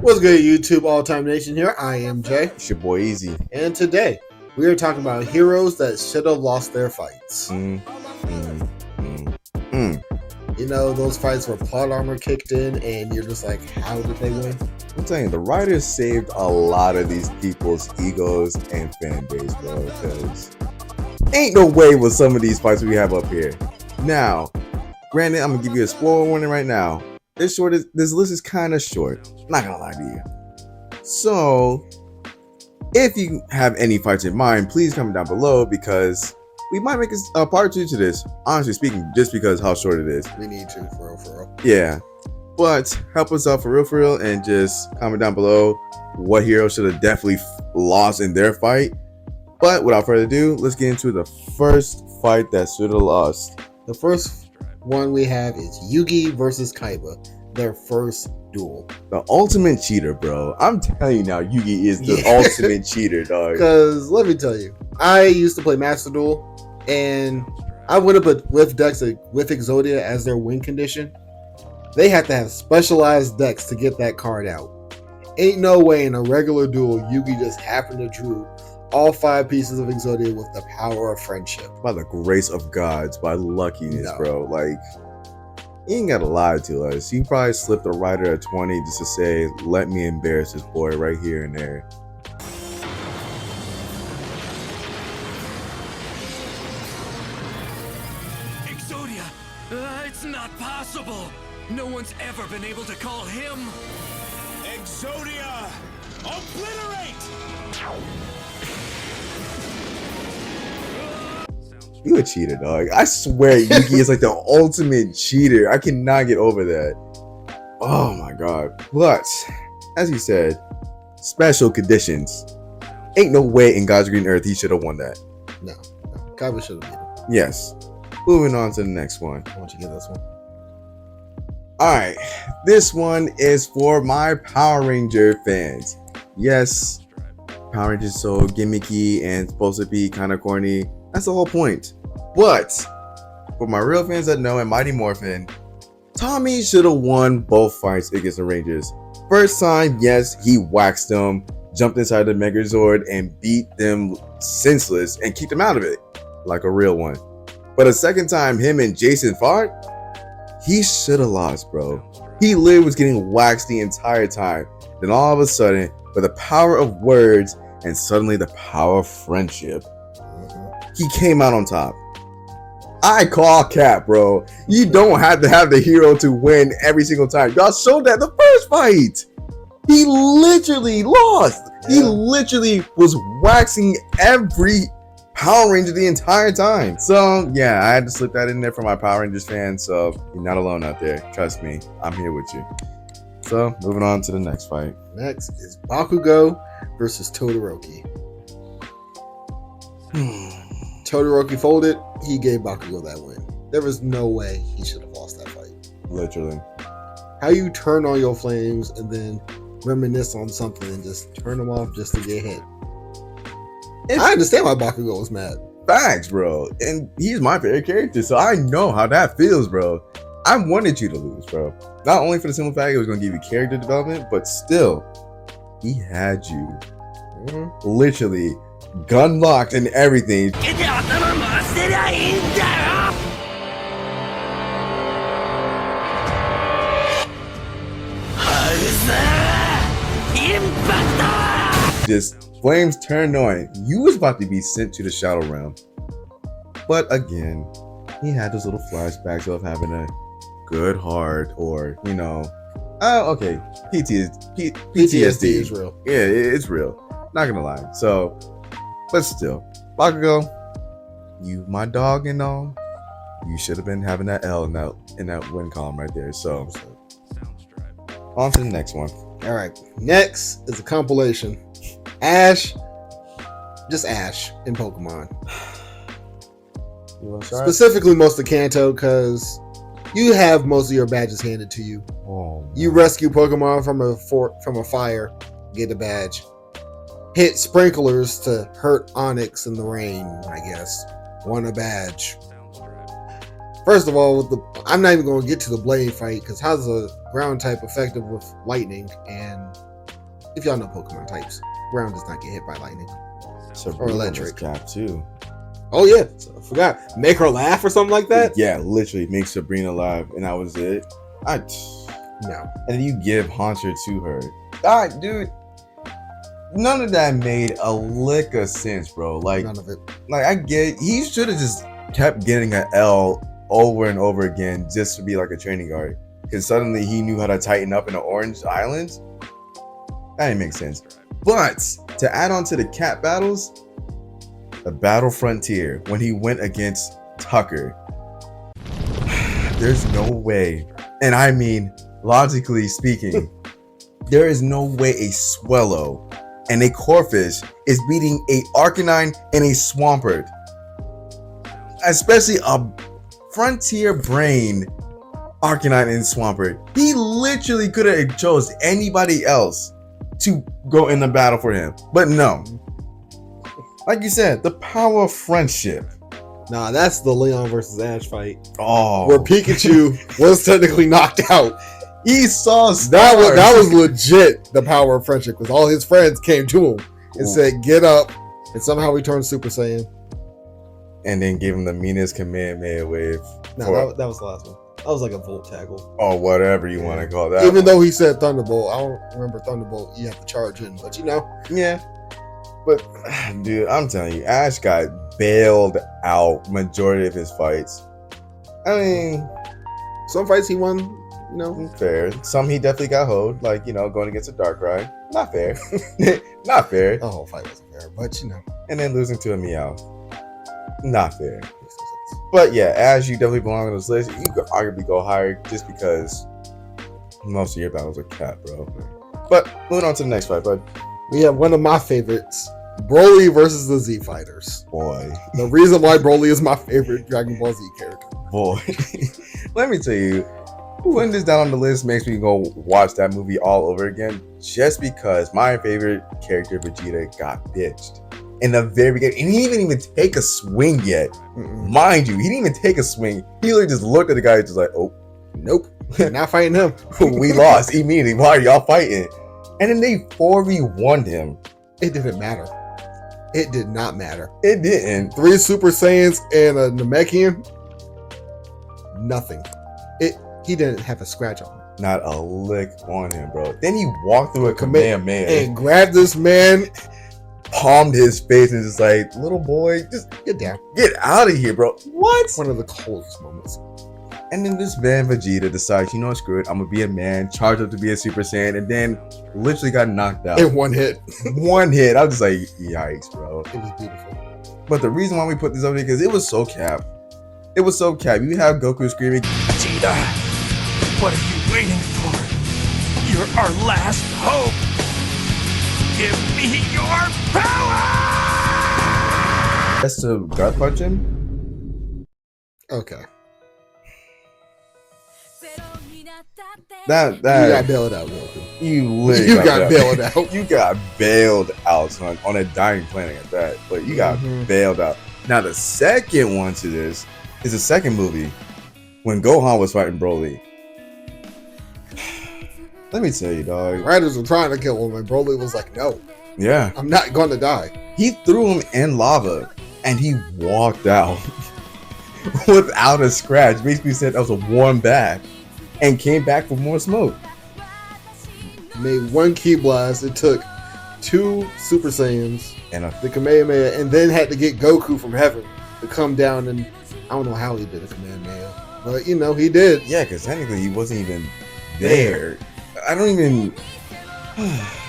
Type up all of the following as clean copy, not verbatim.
What's good, YouTube? AllTimeNation here. I am Jay, It's your boy Easy. and today we are talking about heroes that should have lost their fights. Mm, mm, mm, mm. You know, those fights where plot armor kicked in, and you're just like, how did they win? I'm telling you, the writers saved a lot of these people's egos and fan base, bro. Because ain't no way with some of these fights we have up here. Now, granted, I'm gonna give you a spoiler warning right now. This list is kind of short. Not gonna lie to you. So, if you have any fights in mind, please comment down below because we might make a part 2 to this. Honestly speaking, just because how short it is. We need to, for real. Yeah. But help us out for real, and just comment down below what hero should have definitely lost in their fight. But without further ado, let's get into the first fight that should have lost. The first one we have is Yugi versus Kaiba, their first duel. The ultimate cheater, bro. I'm telling you now, Yugi is the ultimate cheater, dog. Because let me tell you, I used to play Master Duel, and I went up with decks with Exodia as their win condition. They have to have specialized decks to get that card out. Ain't no way in a regular duel Yugi just happened to drew all 5 pieces of Exodia with the power of friendship. By the grace of gods, by luckiness, No. bro. Like, you ain't gotta lie to us. You probably slipped a writer a 20 just to say, let me embarrass this boy right here and there. Exodia! It's not possible! No one's ever been able to call him! Exodia! Obliterate! You a cheater, dog. I swear Yugi is like the ultimate cheater. I cannot get over that. Oh my god. But, as you said, special conditions. Ain't no way in God's green earth he should have won that. No. Kaiba should have beat him. Yes. Moving on to the next one. Why don't you get this one? Alright. This one is for my Power Ranger fans. Yes, Power Rangers so gimmicky and supposed to be kind of corny. That's the whole point. But for my real fans that know and Mighty Morphin, Tommy should have won both fights against the Rangers. First time, yes, he waxed them, jumped inside the Megazord and beat them senseless and kicked them out of it like a real one. But a second time, him and Jason fought, he should have lost, bro. He literally was getting waxed the entire time. Then all of a sudden, with the power of words and suddenly the power of friendship, he came out on top. I call cap, bro. You don't have to have the hero to win every single time. Y'all showed that the first fight. He literally lost. He literally was waxing every Power Ranger the entire time. So yeah, I had to slip that in there for my Power Rangers fans. So you're not alone out there. Trust me, I'm here with you. So moving on to the next fight. Next is Bakugo versus Todoroki. Todoroki folded. He gave Bakugo that win. There was no way he should have lost that fight. Literally. How you turn on your flames and then reminisce on something and just turn them off just to get hit. I understand why Bakugo was mad. Facts, bro. And he's my favorite character, so I know how that feels, bro. I wanted you to lose, bro. Not only for the simple fact it was going to give you character development, but still, he had you. Literally, gun locked and everything. Just flames turned on. You was about to be sent to the Shadow Realm. But again, he had those little flashbacks of having a good heart, or, you know, okay, PTSD is real. Yeah, it's real. Not gonna lie. So, but still, Bakugo, you my dog and all, you should have been having that L in that win column right there. So, on to the next one. All right. Next is a compilation. Ash, just Ash in Pokemon. You wanna start? Specifically, most of Kanto, because you have most of your badges handed to you. Oh, You rescue Pokemon from a fire, get a badge. Hit sprinklers to hurt Onyx in the rain, I guess. Won a badge. First of all, I'm not even going to get to the blade fight, because how's a ground type effective with lightning? And if y'all know Pokemon types, ground does not get hit by lightning. Sabrina electric. was Cap too. Oh yeah, so I forgot. Make her laugh or something like that. Yeah, literally make Sabrina laugh, and that was it. No. And then you give Haunter to her. God, dude. None of that made a lick of sense, bro. Like, None of it. like I get he should have just kept getting an L over and over again just to be like a training guard. Because suddenly he knew how to tighten up in the Orange Islands. That didn't make sense. But to add on to the Cat battles, the Battle Frontier, when he went against Tucker, there's no way, and I mean logically speaking, there is no way a Swallow and a Corphish is beating a Arcanine and a Swampert. Especially a Frontier Brain Arcanine and Swampert. He literally could have chose anybody else to go in the battle for him. But no. Like you said, the power of friendship. Nah, that's the Leon versus Ash fight. Oh. Where Pikachu was technically knocked out. He saw stars. That was legit the power of friendship, because all his friends came to him and said, "Get up," and somehow he turned Super Saiyan. And then gave him the meanest Kamehameha wave. No, that was the last one. That was like a Volt tackle. Or whatever you want to call that. Even though he said Thunderbolt, I don't remember Thunderbolt. You have to charge in, but you know. Yeah. But dude, I'm telling you, Ash got bailed out majority of his fights. I mean, some fights he won, you know. Fair. Some he definitely got hoed, like, you know, going against a Darkrai. Not fair. Not fair. The whole fight wasn't fair, but you know. And then losing to a Meow. Not fair. But yeah, Ash, you definitely belong on this list. You could arguably go higher just because most of your battles are Cat, bro. But moving on to the next fight, bud. We have one of my favorites, Broly versus the Z Fighters. Boy. The reason why Broly is my favorite Dragon Ball Z character. Boy. Let me tell you, putting this down on the list makes me go watch that movie all over again, just because my favorite character, Vegeta, got bitched in the very beginning. And he didn't even take a swing yet. Mind you, he didn't even take a swing. He literally just looked at the guy and just like, oh, nope, not fighting him. We lost immediately. Why are y'all fighting? And then they 4v1'd him. It didn't matter. It did not matter. It didn't. 3 Super Saiyans and a Namekian. Nothing. He didn't have a scratch on him. Not a lick on him, bro. Then he walked through a Kamehameha and grabbed this man, palmed his face, and just like, little boy, just get down. Get out of here, bro. What? One of the coldest moments. And then this man Vegeta decides, you know what, screw it, I'm gonna be a man, charge up to be a Super Saiyan, and then literally got knocked out. In one hit. One hit. I was just like, yikes, bro. It was beautiful. But the reason why we put this up here, because it was so cap. It was so cap. You have Goku screaming, Vegeta, what are you waiting for? You're our last hope. Give me your power! that's to gut punch him. Okay. That you got bailed out, Goku. You got bailed out. You got bailed out, son, on a dying planet at that. But you got bailed out. Now the second one to this is the second movie when Gohan was fighting Broly. Let me tell you, dog. Riders were trying to kill him, and Broly was like, "No, yeah, I'm not going to die." He threw him in lava, and he walked out without a scratch. Basically said that was a warm bath, and came back for more smoke. Made one ki blast. It took 2 Super Saiyans and the Kamehameha, and then had to get Goku from heaven to come down. And I don't know how he did a Kamehameha, but you know he did. Yeah, because technically he wasn't even there. I don't even.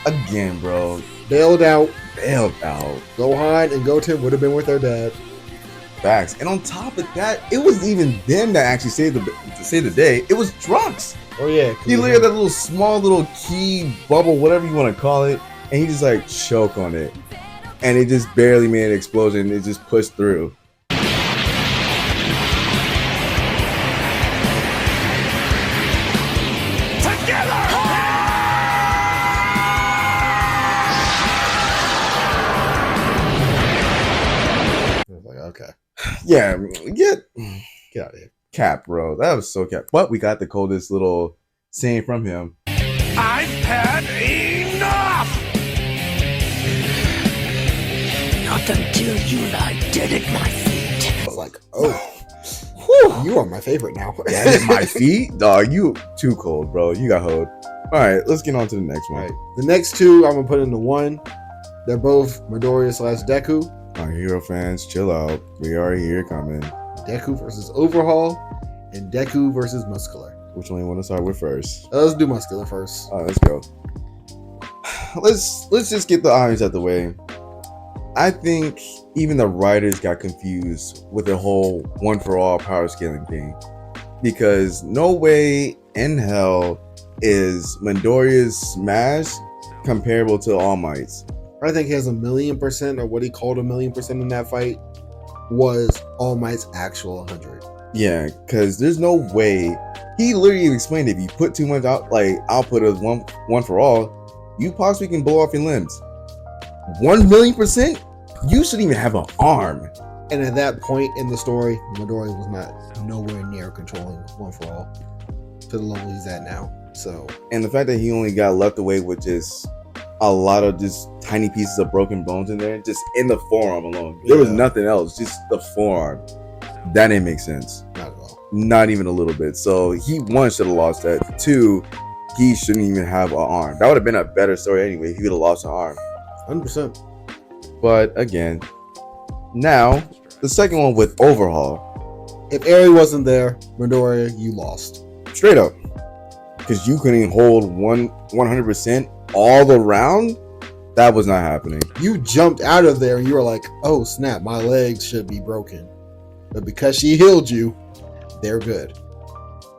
Again, bro. Bailed out. Gohan and Goten would have been with their dad. Facts. And on top of that, it wasn't even them that actually saved the day. It was Trunks. Oh yeah. He literally had that little small little key bubble, whatever you want to call it, and he just like choke on it, and it just barely made an explosion. It just pushed through. Okay. Yeah, get out of here. Cap, bro. That was so cap. But we got the coldest little saying from him. I've had enough! Not until you lie dead at my feet. I was like, oh, whew, you are my favorite now. That is my feet? Dog, you too cold, bro. You got hold. Alright, let's get on to the next one. All right. The next two I'm gonna put into one. They're both Midoriya / Deku. Our hero fans, chill out. We are here coming. Deku versus Overhaul, and Deku versus Muscular. Which one you want to start with first? Let's do Muscular first. Alright, let's go. Let's just get the obvious out the way. I think even the writers got confused with the whole one for all power scaling thing. Because no way in hell is Midoriya's smash comparable to All Might's. I think he has 1,000,000%, or what he called 1,000,000% in that fight was All Might's actual 100. Yeah, because there's no way. He literally explained if you put too much out, like output of one for all, you possibly can blow off your limbs. 1,000,000%? You shouldn't even have an arm. And at that point in the story, Midoriya was not nowhere near controlling one for all to the level he's at now. So, And the fact that he only got left away with just a lot of just tiny pieces of broken bones in there, just in the forearm alone. There was Yeah. nothing else, just the forearm. That didn't make sense. not at all. Not even a little bit. So he, one, should have lost that. Two, he shouldn't even have an arm. That would have been a better story anyway if he would have lost an arm. 100%. But again, now the second one with Overhaul. If Eri wasn't there, Midoriya, you lost. Straight up. Because you couldn't hold 100% all around. That was not happening. You jumped out of there and you were like, oh snap, my legs should be broken. But because she healed you, they're good.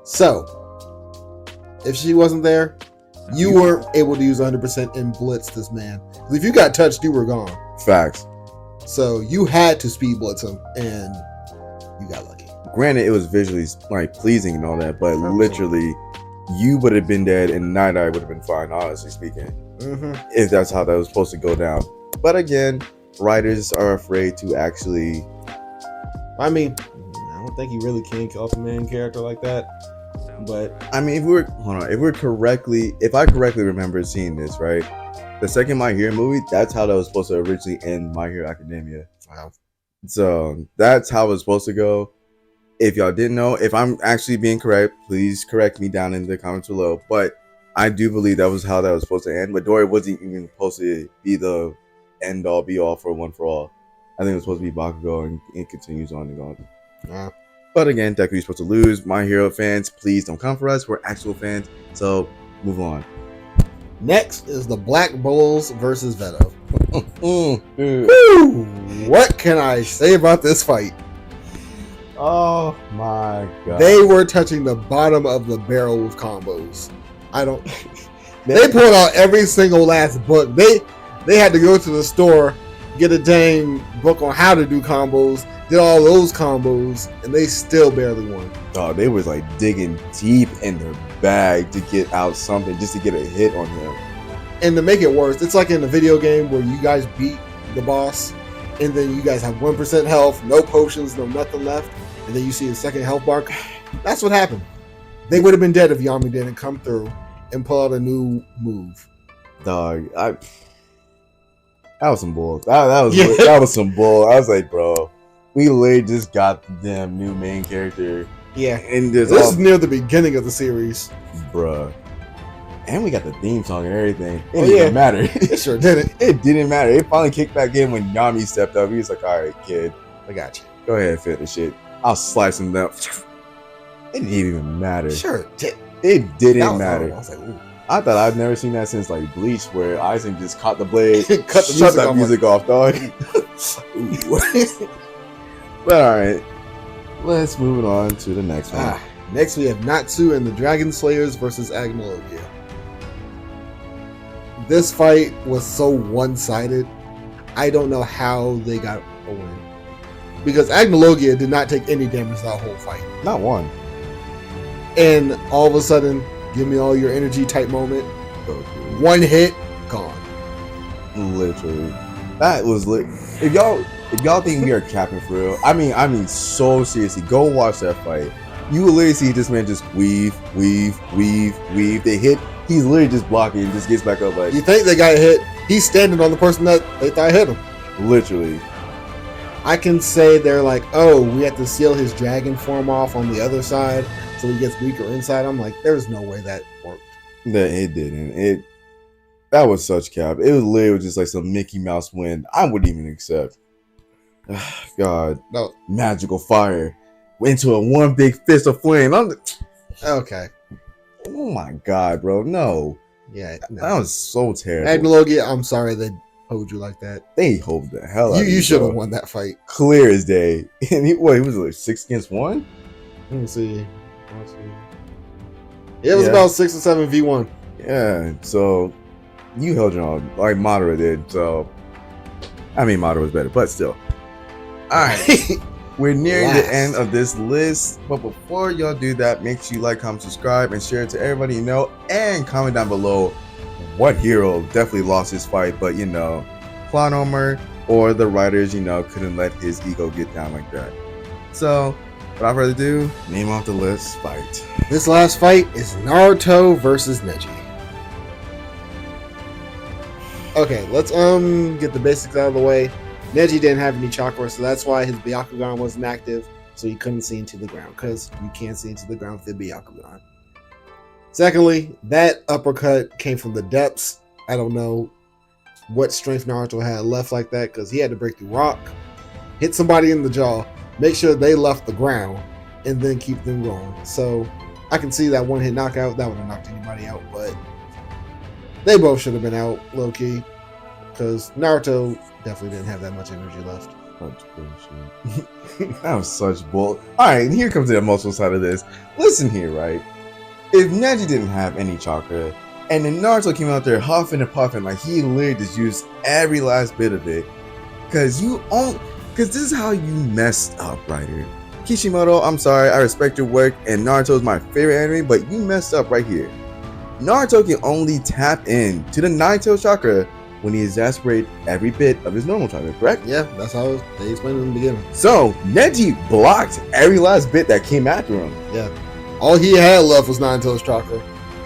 So, if she wasn't there, you weren't able to use 100% and blitz this man. 'Cause if you got touched, you were gone. Facts. So you had to speed blitz him, and you got lucky. Granted, it was visually like pleasing and all that, but 100%. literally, you would have been dead and Night Eye would have been fine, honestly speaking, if that's how that was supposed to go down. But again, writers are afraid to actually. I mean, I don't think you really can kill off a main character like that. But I mean, if I correctly remember seeing this, right? The second My Hero movie, that's how that was supposed to originally end My Hero Academia. wow, So that's how it was supposed to go. If y'all didn't know, if I'm actually being correct, please correct me down in the comments below. But I do believe that was how that was supposed to end. Midoriya wasn't even supposed to be the end all be all for one for all. I think it was supposed to be Bakugo, and it continues on and on. wow. But again, Deku's supposed to lose. My Hero fans, please don't come for us. We're actual fans. So move on. Next is the Black Bulls versus Vetto. Dude. Woo! What can I say about this fight? Oh my god. They were touching the bottom of the barrel with combos. I don't. They pulled out every single last book. They had to go to the store, get a dang book on how to do combos, did all those combos, and they still barely won. Oh, they was like digging deep in their bag to get out something, just to get a hit on him. And to make it worse, it's like in a video game where you guys beat the boss, and then you guys have 1% health, no potions, no nothing left, and then you see a second health bar. That's what happened. They would have been dead if Yami didn't come through and pull out a new move. Dog, that was some bull. That was Yeah. that was some bull. I was like, bro, we literally just got the damn new main character, Yeah. and this This is near the beginning of the series. bruh. And we got the theme song and everything. It Oh, didn't yeah. even matter. It sure didn't. It didn't matter. It finally kicked back in when Yami stepped up. He was like, all right, kid, I got you. go ahead, finish it. I'll slice him down. It didn't even matter. Sure did. It That didn't was matter. horrible. I was like, ooh. I thought I'd never seen that since like Bleach, where Aizen just caught the blade, Cut the shut music that off, music off, dog. Ooh. But all right, let's move on to the next one. Next, we have Natsu and the Dragon Slayers versus Agnologia. This fight was so one-sided. I don't know how they got a win. Because Agnologia did not take any damage that whole fight. Not one. And all of a sudden, give me all your energy type moment. One hit, gone. Literally, that was lit. If y'all think we are capping for real, I mean, so seriously, go watch that fight. You will literally see this man just weave. They hit. He's literally just blocking and just gets back up like You think they got hit? He's standing on the person that they thought hit him. literally. I can say they're like, oh, we have to seal his dragon form off on the other side so he gets weaker inside. I'm like, there's no way that worked. That it didn't. That was such cap. It was literally just like some Mickey Mouse win. I wouldn't even accept. God, No. magical fire into a one big fist of flame. Okay. Oh my God, bro. No. Yeah. No. That was so terrible. Admiral Logie, I'm sorry they hold you like that. They hoped the hell out of You should have bro. won that fight. Clear as day. And he was like 6 against 1? Let me see. It was about 6 or 7 v1. Yeah, so you held your own, like Madara did. So, I mean, Madara was better, but still. All right, we're nearing the end of this list. But before y'all do that, make sure you like, comment, subscribe, and share it to everybody you know. And comment down below what hero definitely lost his fight, but Clown Homer or the writers, couldn't let his ego get down like that. So, without further ado, name off the list, fight. This last fight is Naruto versus Neji. Okay, let's get the basics out of the way. Neji didn't have any chakra, so that's why his Byakugan wasn't active, so he couldn't see into the ground, because you can't see into the ground with the Byakugan. Secondly, that uppercut came from the depths. I don't know what strength Naruto had left like that, because he had to break through rock, hit somebody in the jaw, make sure they left the ground, and then keep them going. So I can see that one hit knockout, that would have knocked anybody out, but they both should have been out, low-key, because Naruto definitely didn't have that much energy left. That was such bull. Alright, here comes the emotional side of this. Listen here, right? If Neji didn't have any chakra, and then Naruto came out there huffing and puffing like he literally just used every last bit of it, because this is how you messed up, writer. Kishimoto, I'm sorry, I respect your work, and Naruto is my favorite anime, but you messed up right here. Naruto can only tap in to the Nine-Tailed chakra when he exasperates every bit of his normal chakra, correct? Yeah, that's how they explained it in the beginning. So, Neji blocked every last bit that came after him. Yeah. All he had left was Nine-Tails chakra.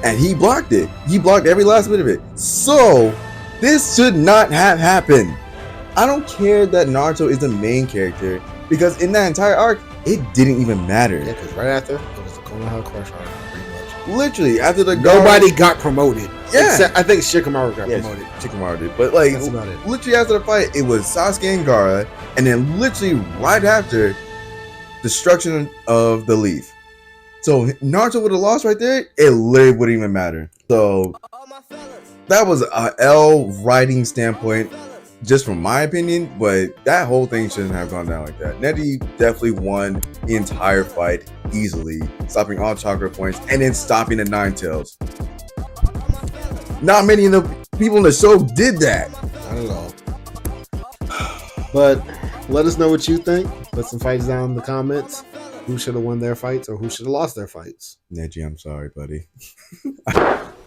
And he blocked it. He blocked every last bit of it. So, this should not have happened. I don't care that Naruto is the main character, because in that entire arc, it didn't even matter. Yeah, because right after, it was the Konoha Crush arc, pretty much. Literally, after the Nobody got promoted. Yeah. Except, I think Shikamaru got promoted. Shikamaru did. But like, That's about it. literally after the fight, it was Sasuke and Gaara, and then literally right after, destruction of the leaf. So Naruto would have lost right there, it literally wouldn't even matter. So that was a L writing standpoint, just from my opinion, but that whole thing shouldn't have gone down like that. Neji definitely won the entire fight easily, stopping all chakra points and then stopping the Nine-Tails. Not many of the people in the show did that. Not at all. But let us know what you think. Put some fights down in the comments. Who should have won their fights or who should have lost their fights? Neji, I'm sorry, buddy.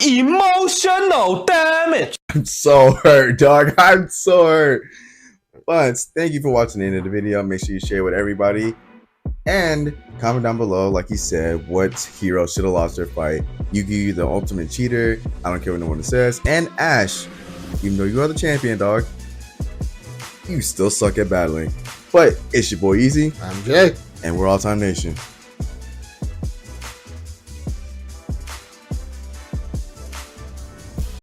Emotional damage. I'm so hurt, dog. I'm so hurt. But thank you for watching the end of the video. Make sure you share with everybody. And comment down below, like you said, what hero should have lost their fight. Yugi, the ultimate cheater. I don't care what no one says. And Ash, even though you are the champion, dog, you still suck at battling. But it's your boy Easy. I'm Jay. And we're AllTimeNation.